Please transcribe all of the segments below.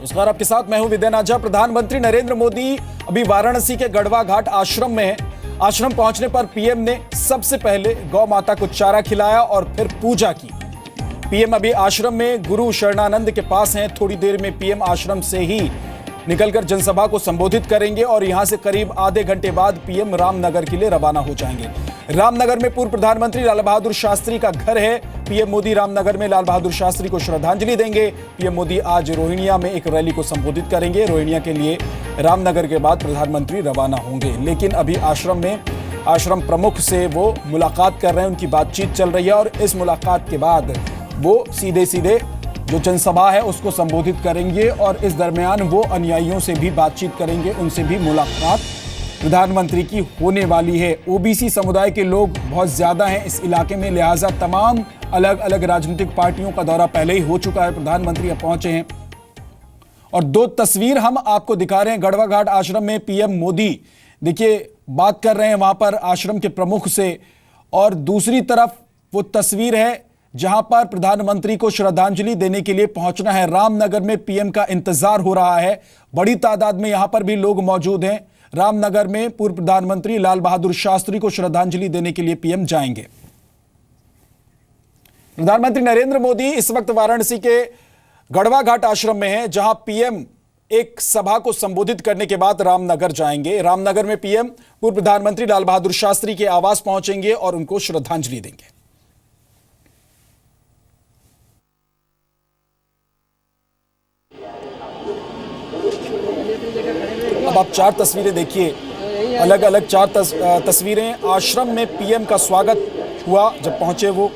नमस्कार, आपके साथ मैं हूं विद्या नाझा। प्रधानमंत्री नरेंद्र मोदी अभी वाराणसी के गढ़वा घाट आश्रम में हैं। आश्रम पहुंचने पर पीएम ने सबसे पहले गौ माता को चारा खिलाया और फिर पूजा की। पीएम अभी आश्रम में गुरु शरणानंद के पास हैं। थोड़ी देर में पीएम आश्रम से ही निकलकर जनसभा को संबोधित करेंगे और यहां से करीब आधे घंटे बाद पीएम रामनगर के लिए रवाना हो जाएंगे। रामनगर में पूर्व प्रधानमंत्री लाल बहादुर शास्त्री का घर है। पीएम मोदी रामनगर में लाल बहादुर शास्त्री को श्रद्धांजलि देंगे। पीएम मोदी आज रोहिणिया में एक रैली को संबोधित करेंगे। रोहिणिया के लिए रामनगर के बाद प्रधानमंत्री रवाना होंगे, लेकिन अभी आश्रम प्रमुख से वो मुलाकात कर रहे हैं, उनकी बातचीत चल रही है और इस मुलाकात के बाद वो सीधे जो जनसभा है उसको संबोधित करेंगे और इस दरमियान वो अनुयायियों से भी बातचीत करेंगे, उनसे भी मुलाकात प्रधानमंत्री की होने वाली है। ओबीसी समुदाय के लोग बहुत ज्यादा हैं इस इलाके में, लिहाजा तमाम अलग अलग राजनीतिक पार्टियों का दौरा पहले ही हो चुका है। प्रधानमंत्री अब पहुंचे हैं और दो तस्वीर हम आपको दिखा रहे हैं। गढ़वा घाट आश्रम में पीएम मोदी देखिए बात कर रहे हैं वहां पर आश्रम के प्रमुख से, और दूसरी तरफ वो तस्वीर है जहां पर प्रधानमंत्री को श्रद्धांजलि देने के लिए पहुंचना है। रामनगर में पीएम का इंतजार हो रहा है। बड़ी तादाद में यहां पर भी लोग मौजूद हैं। रामनगर में पूर्व प्रधानमंत्री लाल बहादुर शास्त्री को श्रद्धांजलि देने के लिए पीएम जाएंगे। प्रधानमंत्री नरेंद्र मोदी इस वक्त वाराणसी के गढ़वा घाट आश्रम में हैं, जहां पीएम एक सभा को संबोधित करने के बाद रामनगर जाएंगे। रामनगर में पीएम पूर्व प्रधानमंत्री लाल बहादुर शास्त्री के आवास पहुंचेंगे और उनको श्रद्धांजलि देंगे। अब आप चार तस्वीरें देखिए, अलग अलग चार तस्वीरें। आश्रम में पीएम का स्वागत हुआ जब पहुंचे वो,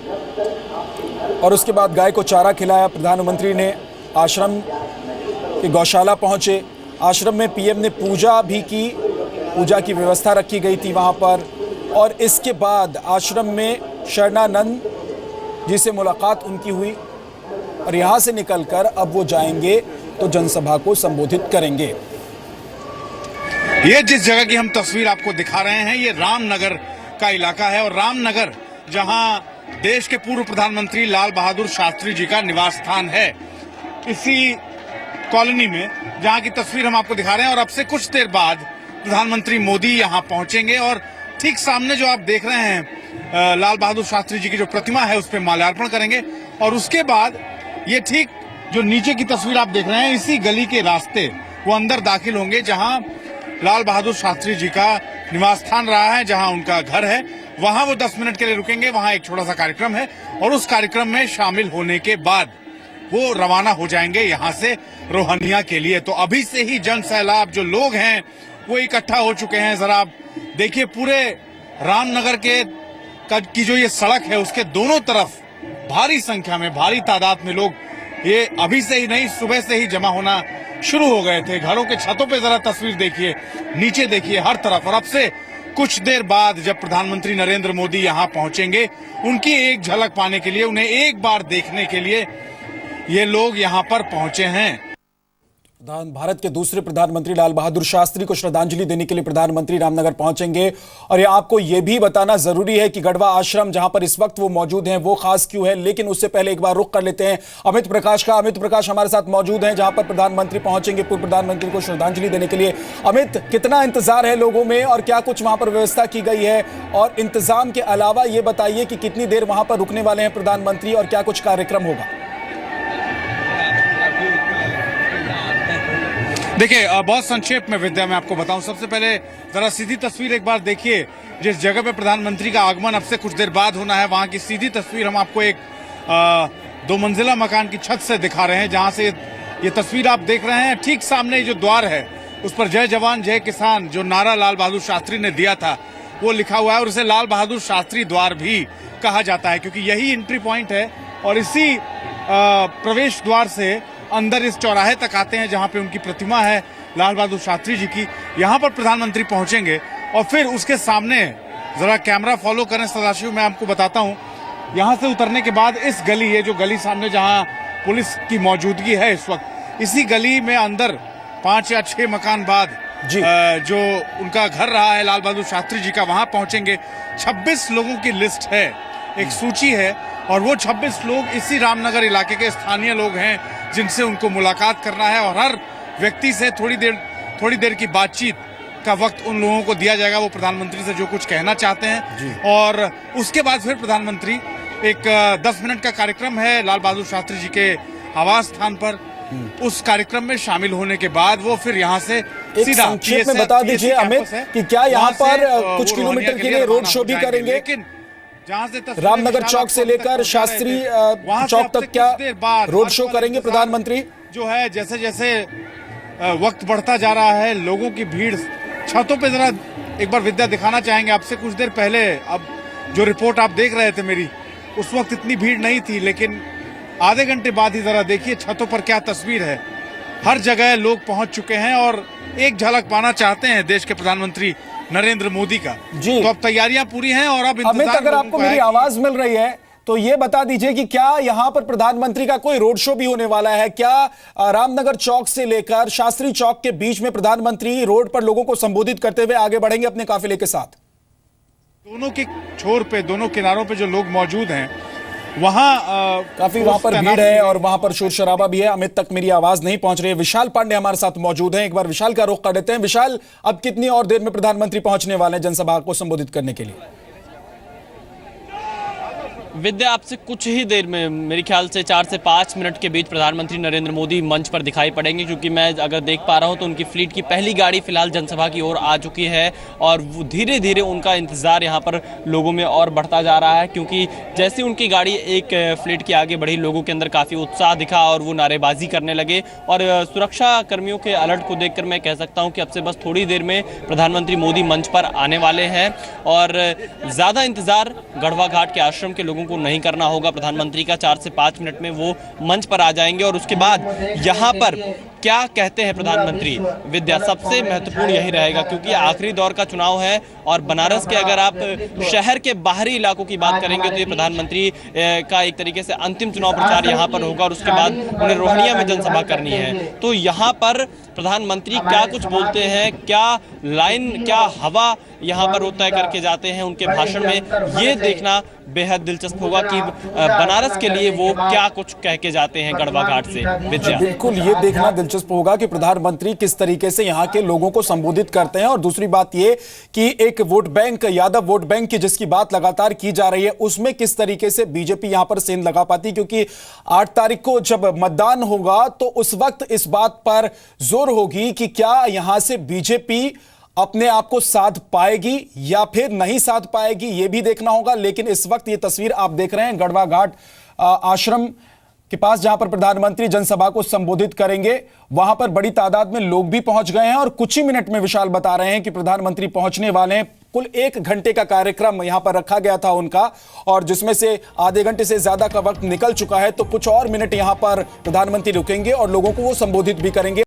और उसके बाद गाय को चारा खिलाया। प्रधानमंत्री ने आश्रम की गौशाला पहुंचे। आश्रम में पीएम ने पूजा भी की, पूजा की व्यवस्था रखी गई थी वहां पर, और इसके बाद आश्रम में शरणानंद जी से मुलाकात उनकी हुई और यहां से निकलकर अब वो जाएंगे तो जनसभा को संबोधित करेंगे। ये जिस जगह की हम तस्वीर आपको दिखा रहे हैं, ये रामनगर का इलाका है, और रामनगर जहां देश के पूर्व प्रधानमंत्री लाल बहादुर शास्त्री जी का निवास स्थान है, इसी कॉलोनी में जहां की तस्वीर हम आपको दिखा रहे हैं। और अब से कुछ देर बाद प्रधानमंत्री मोदी यहां पहुंचेंगे और ठीक सामने जो आप देख रहे हैं लाल बहादुर शास्त्री जी की जो प्रतिमा है उस पर माल्यार्पण करेंगे। और उसके बाद ये ठीक जो नीचे की तस्वीर आप देख रहे हैं, इसी गली के रास्ते वो अंदर दाखिल होंगे जहां लाल बहादुर शास्त्री जी का निवास स्थान रहा है, जहां उनका घर है। वहां वो 10 मिनट के लिए रुकेंगे। वहां एक छोटा सा कार्यक्रम है और उस कार्यक्रम में शामिल होने के बाद वो रवाना हो जाएंगे यहां से रोहनिया के लिए। तो अभी से ही जन सैलाब जो लोग हैं वो इकट्ठा हो चुके हैं। जरा आप देखिए, पूरे रामनगर की जो ये सड़क है उसके दोनों तरफ भारी संख्या में, भारी तादाद में लोग ये अभी से ही नहीं, सुबह से ही जमा होना शुरू हो गए थे। घरों के छतों पे जरा तस्वीर देखिए, नीचे देखिए, हर तरफ। और अब से कुछ देर बाद जब प्रधानमंत्री नरेंद्र मोदी यहां पहुंचेंगे, उनकी एक झलक पाने के लिए, उन्हें एक बार देखने के लिए ये लोग यहां पर पहुंचे हैं। भारत के दूसरे प्रधानमंत्री लाल बहादुर शास्त्री को श्रद्धांजलि देने के लिए प्रधानमंत्री रामनगर पहुंचेंगे। और यह आपको यह भी बताना जरूरी है कि गढ़वा आश्रम जहां पर इस वक्त वो मौजूद हैं वो खास क्यों है, लेकिन उससे पहले एक बार रुख कर लेते हैं अमित प्रकाश का। अमित प्रकाश हमारे साथ मौजूद हैं जहां पर प्रधानमंत्री पहुंचेंगे पूर्व प्रधानमंत्री को श्रद्धांजलि देने के लिए। अमित, कितना इंतजार है लोगों में और क्या कुछ वहां पर व्यवस्था की गई है, और इंतजाम के अलावा ये बताइए कि कितनी देर वहां पर रुकने वाले हैं प्रधानमंत्री और क्या कुछ कार्यक्रम होगा? देखिए, बहुत संक्षेप में विद्या मैं आपको बताऊं। सबसे पहले जरा सीधी तस्वीर एक बार देखिए। जिस जगह पे प्रधानमंत्री का आगमन अब से कुछ देर बाद होना है, वहां की सीधी तस्वीर हम आपको एक 2 मंजिला मकान की छत से दिखा रहे हैं, जहां से ये तस्वीर आप देख रहे हैं। ठीक सामने जो द्वार है उस पर जय जवान जय किसान जो नारा लाल बहादुर शास्त्री ने दिया था वो लिखा हुआ है, और इसे लाल बहादुर शास्त्री द्वार भी कहा जाता है क्योंकि यही एंट्री पॉइंट है। और इसी प्रवेश द्वार से अंदर इस चौराहे तक आते हैं जहां पे उनकी प्रतिमा है लाल बहादुर शास्त्री जी की। यहां पर प्रधानमंत्री पहुंचेंगे और फिर उसके सामने जरा कैमरा फॉलो करें सदाशिव, मैं आपको बताता हूं। यहां से उतरने के बाद इस गली, ये जो गली सामने जहां पुलिस की मौजूदगी है इस वक्त, इसी गली में अंदर 5 या 6 मकान बाद जो उनका घर रहा है लाल बहादुर शास्त्री जी का, वहां पहुंचेंगे। 26 लोगों की लिस्ट है, एक सूची है, और वो 26 लोग इसी रामनगर इलाके के स्थानीय लोग हैं जिनसे उनको मुलाकात करना है और हर व्यक्ति से थोड़ी देर की बातचीत का वक्त उन लोगों को दिया जाएगा वो प्रधानमंत्री से जो कुछ कहना चाहते हैं। और उसके बाद फिर प्रधानमंत्री एक 10 मिनट का कार्यक्रम है लाल बहादुर शास्त्री जी के आवास स्थान पर। उस कार्यक्रम में शामिल होने के बाद वो फिर यहाँ से सीधा संक्षेप में बता दीजिए अमित कि क्या यहाँ पर कुछ किलोमीटर के लिए रोड शो भी करेंगे, लेकिन जहाँ से रामनगर चौक से लेकर शास्त्री चौक तक क्या रोड शो करेंगे प्रधानमंत्री? जो है जैसे जैसे वक्त बढ़ता जा रहा है लोगों की भीड़ छतों पे, जरा एक बार विद्या दिखाना चाहेंगे आपसे। कुछ देर पहले अब जो रिपोर्ट आप देख रहे थे मेरी, उस वक्त इतनी भीड़ नहीं थी, लेकिन आधे घंटे बाद ही जरा देखिए छतों पर क्या तस्वीर है। हर जगह लोग पहुंच चुके हैं और एक झलक पाना चाहते हैं देश के प्रधानमंत्री नरेंद्र मोदी का। जी तो अब तैयारियां पूरी हैं और अब अमित, अगर आपको मेरी आवाज मिल रही है तो ये बता दीजिए कि क्या यहां पर प्रधानमंत्री का कोई रोड शो भी होने वाला है? क्या रामनगर चौक से लेकर शास्त्री चौक के बीच में प्रधानमंत्री रोड पर लोगों को संबोधित करते हुए आगे बढ़ेंगे अपने काफिले के साथ? दोनों के छोर पे, दोनों किनारों पे जो लोग मौजूद हैं वहां काफी वहां पर भीड़ है और वहां पर शोर शराबा भी है। अमित तक मेरी आवाज नहीं पहुंच रही है। विशाल पांडे हमारे साथ मौजूद हैं, एक बार विशाल का रुख कर देते हैं। विशाल, अब कितनी और देर में प्रधानमंत्री पहुंचने वाले हैं जनसभा को संबोधित करने के लिए? विद्या, आपसे कुछ ही देर में मेरे ख्याल से 4 से 5 मिनट के बीच प्रधानमंत्री नरेंद्र मोदी मंच पर दिखाई पड़ेंगे, क्योंकि मैं अगर देख पा रहा हूं तो उनकी फ्लीट की पहली गाड़ी फिलहाल जनसभा की ओर आ चुकी है और धीरे धीरे उनका इंतजार यहां पर लोगों में और बढ़ता जा रहा है। क्योंकि जैसे उनकी गाड़ी एक फ्लीट के आगे बढ़ी, लोगों के अंदर काफ़ी उत्साह दिखा और वो नारेबाजी करने लगे। और सुरक्षा कर्मियों के अलर्ट को देखकर मैं कह सकता हूँ कि अब से बस थोड़ी देर में प्रधानमंत्री मोदी मंच पर आने वाले हैं और ज़्यादा इंतजार गढ़वा घाट के आश्रम के लोगों को नहीं करना होगा। प्रधानमंत्री का 4 से 5 मिनट में वो मंच पर आ जाएंगे और उसके बाद यहाँ पर क्या कहते हैं प्रधानमंत्री, विद्या, सबसे महत्वपूर्ण यही रहेगा, क्योंकि आखिरी दौर का चुनाव है और बनारस के अगर आप शहर के बाहरी इलाकों की बात करेंगे तो ये प्रधानमंत्री का एक तरीके से अंतिम चुनाव प्रचार यहाँ पर होगा और उसके बाद उन्हें रोहनिया में जनसभा करनी है। तो यहाँ पर प्रधानमंत्री क्या कुछ बोलते हैं, क्या लाइन, क्या हवा यहाँ पर वो तय करके जाते हैं उनके भाषण में, ये देखना बेहद दिलचस्प होगा कि बनारस के लिए वो क्या कुछ कह के जाते हैं गढ़वा घाट से। विद्या, बिल्कुल ये देखना दिलचस्प होगा कि प्रधानमंत्री किस तरीके से यहाँ के लोगों को संबोधित करते हैं। और दूसरी बात ये कि एक vote bank, Yadav vote bank की जिसकी बात लगातार की जा रही है, उसमें किस तरीके से बीजेपी यहाँ पर सेंध लगा पाती, क्योंकि 8 तारीख को जब मतदान होगा तो उस वक्त इस बात पर जोर होगी कि क्या यहां से बीजेपी अपने आप को साध पाएगी या फिर नहीं साध पाएगी, यह भी देखना होगा। लेकिन इस वक्त ये तस्वीर आप देख रहे हैं गढ़वा घाट आश्रम के पास, जहां पर प्रधानमंत्री जनसभा को संबोधित करेंगे, वहां पर बड़ी तादाद में लोग भी पहुंच गए हैं और कुछ ही मिनट में विशाल बता रहे हैं कि प्रधानमंत्री पहुंचने वाले हैं। कुल 1 घंटे का कार्यक्रम यहां पर रखा गया था उनका, और जिसमें से आधे घंटे से ज्यादा का वक्त निकल चुका है। तो कुछ और मिनट यहां पर प्रधानमंत्री रुकेंगे और लोगों को वो संबोधित भी करेंगे।